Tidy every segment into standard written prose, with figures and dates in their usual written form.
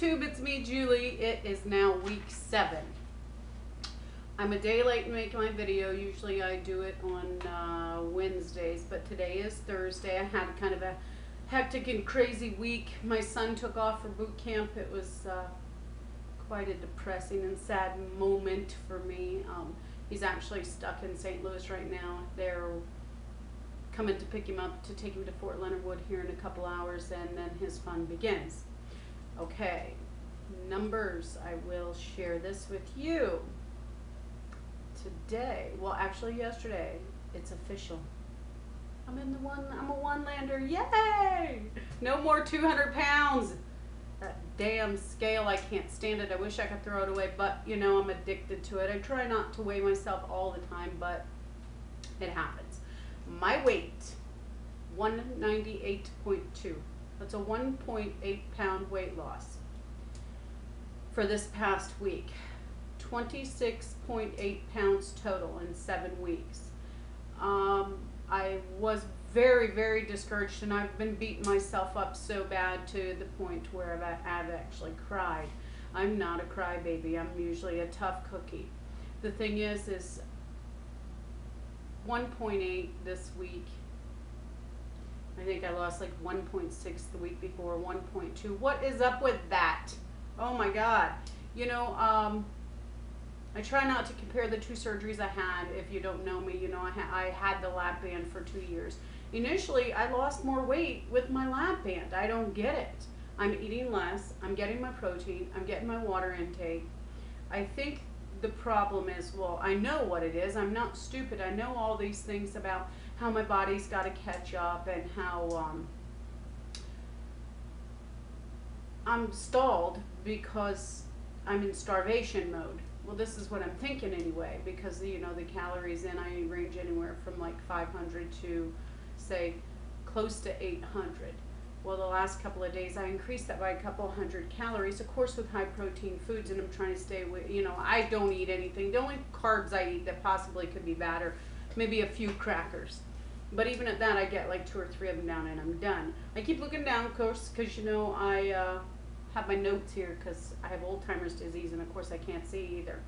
YouTube, it's me, Julie. It is now week 7. I'm a day late in making my video. Usually I do it on Wednesdays, but today is Thursday. I had kind of a hectic and crazy week. My son took off for boot camp. It was quite a depressing and sad moment for me. He's actually stuck in St. Louis right now. They're coming to pick him up to take him to Fort Leonard Wood here in a couple hours, and then his fun begins. Okay, numbers. I will share this with you today. Well, actually yesterday. It's official. I'm a one-lander. Yay! No more 200 pounds. That damn scale, I can't stand it. I wish I could throw it away, but you know, I'm addicted to it. I try not to weigh myself all the time, but it happens. My weight, 198.2. That's a 1.8 pound weight loss for this past week. 26.8 pounds total in 7 weeks. I was very, very discouraged, and I've been beating myself up so bad to the point where I've actually cried. I'm not a crybaby. I'm usually a tough cookie. The thing is 1.8 this week. I think I lost like 1.6 the week before, 1.2. What is up with that? Oh my God. You know, I try not to compare the 2 surgeries I had. If you don't know me, you know I had the lap band for 2 years. Initially, I lost more weight with my lap band. I don't get it. I'm eating less. I'm getting my protein. I'm getting my water intake. I think the problem is, well, I know what it is. I'm not stupid. I know all these things about how my body's got to catch up and how I'm stalled because I'm in starvation mode. Well, this is what I'm thinking anyway, because you know the calories in I range anywhere from like 500 to say close to 800. Well, the last couple of days I increased that by a couple hundred calories, of course with high protein foods, and I'm trying to stay with, you know, I don't eat anything. The only carbs I eat that possibly could be bad are maybe a few crackers. But even at that, I get like 2 or 3 of them down and I'm done. I keep looking down, of course, because you know I have my notes here because I have Alzheimer's disease, and of course I can't see either.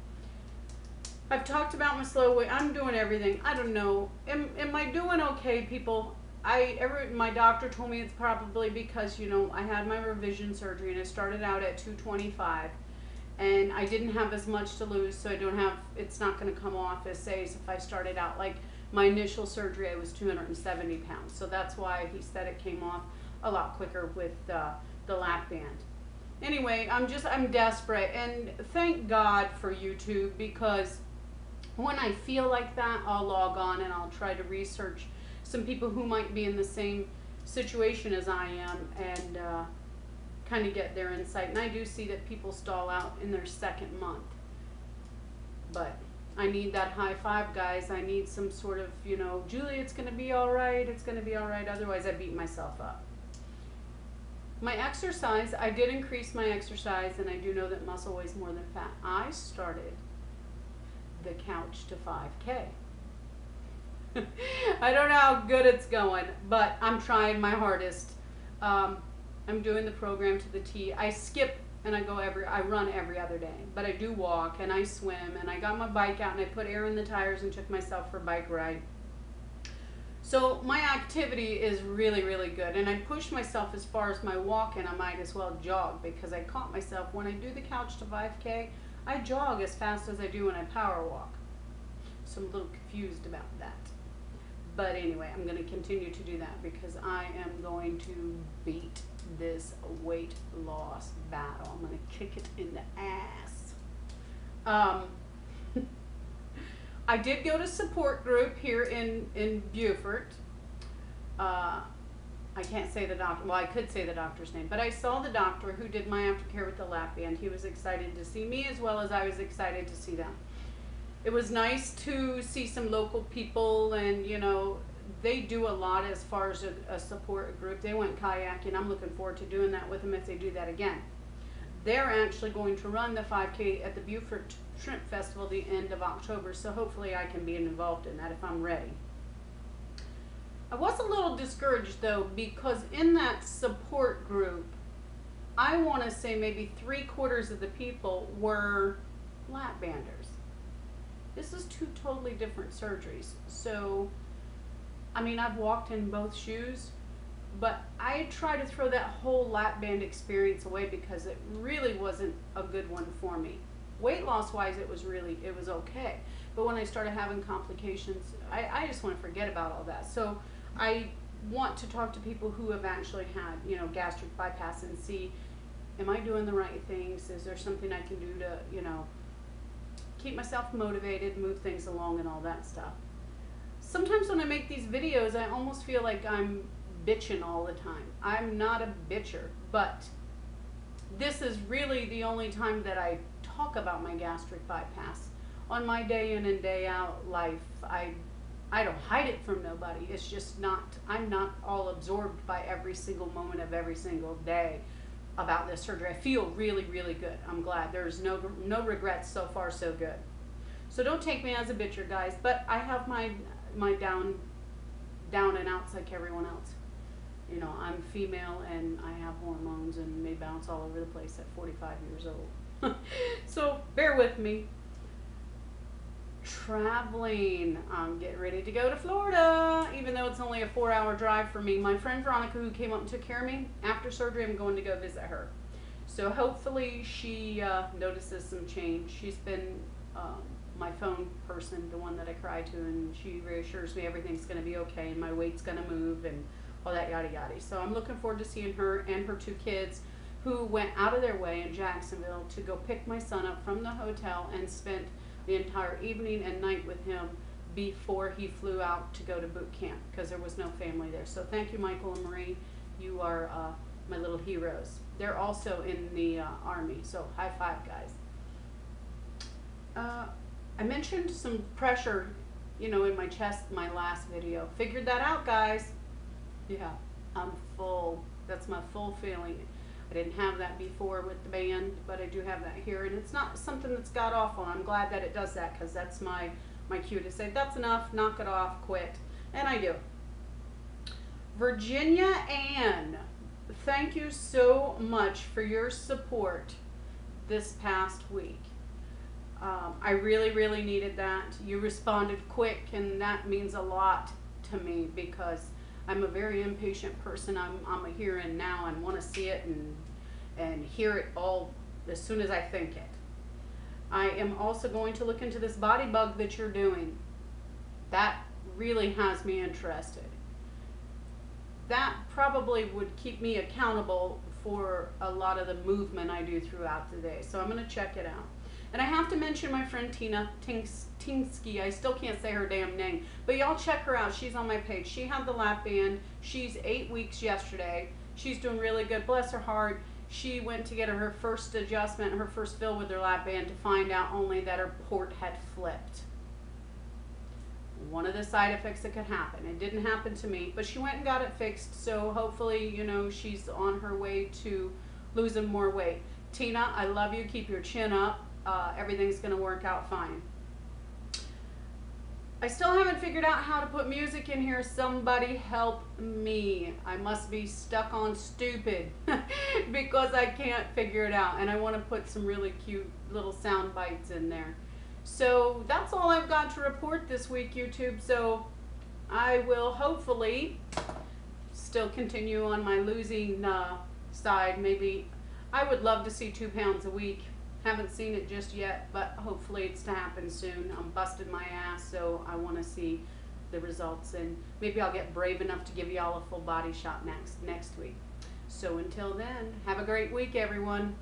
I've talked about my slow weight. I'm doing everything. I don't know. Am I doing okay, people? My doctor told me it's probably because, you know, I had my revision surgery and I started out at 225, and I didn't have as much to lose, so it's not going to come off as, say, if I started out like my initial surgery, I was 270 pounds. So that's why he said it came off a lot quicker with the lap band. Anyway, I'm desperate, and thank God for YouTube, because when I feel like that, I'll log on and I'll try to research some people who might be in the same situation as I am, and kind of get their insight. And I do see that people stall out in their 2nd month. But I need that high five, guys. I need some sort of, you know, Julie, it's going to be all right. It's going to be all right. Otherwise, I beat myself up. My exercise, I did increase my exercise, and I do know that muscle weighs more than fat. I started the couch to 5K. I don't know how good it's going, but I'm trying my hardest. I'm doing the program to the T. I skip and I run every other day, but I do walk and I swim, and I got my bike out and I put air in the tires and took myself for a bike ride. So my activity is really, really good, and I push myself as far as my walk, and I might as well jog, because I caught myself when I do the couch to 5K, I jog as fast as I do when I power walk. So I'm a little confused about that. But anyway, I'm going to continue to do that because I am going to beat this weight loss battle. I'm going to kick it in the ass. I did go to support group here in Beaufort. I can't say the doctor, well, I could say the doctor's name, but I saw the doctor who did my aftercare with the lap band. He was excited to see me as well as I was excited to see them. It was nice to see some local people, and you know, they do a lot as far as a support group. They went kayaking. I'm looking forward to doing that with them if they do that again. They're actually going to run the 5K at the Beaufort Shrimp Festival the end of October, so hopefully I can be involved in that if I'm ready. I was a little discouraged though, because in that support group, I want to say maybe 3/4 of the people were lap banders. This is two totally different surgeries. So, I mean, I've walked in both shoes, but I try to throw that whole lap band experience away because it really wasn't a good one for me. Weight loss wise, it was okay. But when I started having complications, I just want to forget about all that. So I want to talk to people who have actually had, you know, gastric bypass and see, am I doing the right things? Is there something I can do to, you know, keep myself motivated, move things along and all that stuff. Sometimes when I make these videos, I almost feel like I'm bitching all the time. I'm not a bitcher, but this is really the only time that I talk about my gastric bypass. On my day in and day out life, I don't hide it from nobody. It's just not, I'm not all absorbed by every single moment of every single day about this surgery. I feel really, really good. I'm glad. There's no regrets. So far, so good. So don't take me as a bitcher, guys, but I have my down and outs like everyone else. You know, I'm female and I have hormones and they bounce all over the place at 45 years old. So bear with me. Traveling. I'm getting ready to go to Florida, even though it's only a 4-hour drive for me. My friend Veronica, who came up and took care of me after surgery, I'm going to go visit her. So hopefully she notices some change. She's been my phone person, the one that I cry to, and she reassures me everything's going to be okay and my weight's going to move and all that yada yada. So I'm looking forward to seeing her and her 2 kids, who went out of their way in Jacksonville to go pick my son up from the hotel and spent the entire evening and night with him before he flew out to go to boot camp because there was no family there. So thank you, Michael and Marie. You are my little heroes. They're also in the Army, so high five, guys. I mentioned some pressure, you know, in my chest my last video. Figured that out, guys. Yeah, I'm full. That's my full feeling. I didn't have that before with the band, but I do have that here, and it's not something that's got awful. I'm glad that it does that because that's my cue to say that's enough, knock it off, quit, and I do. Virginia Ann, thank you so much for your support this past week. I really, really needed that. You responded quick, and that means a lot to me because I'm a very impatient person. I'm a here and now and want to see it and hear it all as soon as I think it. I am also going to look into this body bug that you're doing. That really has me interested. That probably would keep me accountable for a lot of the movement I do throughout the day. So I'm going to check it out. And I have to mention my friend Tina Tingsky. I still can't say her damn name. But y'all check her out. She's on my page. She had the lap band. She's 8 weeks yesterday. She's doing really good. Bless her heart. She went to get her first adjustment, her first fill with her lap band, to find out only that her port had flipped. One of the side effects that could happen. It didn't happen to me, but she went and got it fixed. So hopefully, you know, she's on her way to losing more weight. Tina, I love you. Keep your chin up. Everything's going to work out fine. I still haven't figured out how to put music in here. Somebody help me. I must be stuck on stupid because I can't figure it out. And I want to put some really cute little sound bites in there. So that's all I've got to report this week, YouTube. So I will hopefully still continue on my losing side. Maybe I would love to see 2 pounds a week. Haven't seen it just yet, but hopefully it's to happen soon. I'm busting my ass, so I want to see the results, and maybe I'll get brave enough to give y'all a full body shot next week. So until then, have a great week, everyone.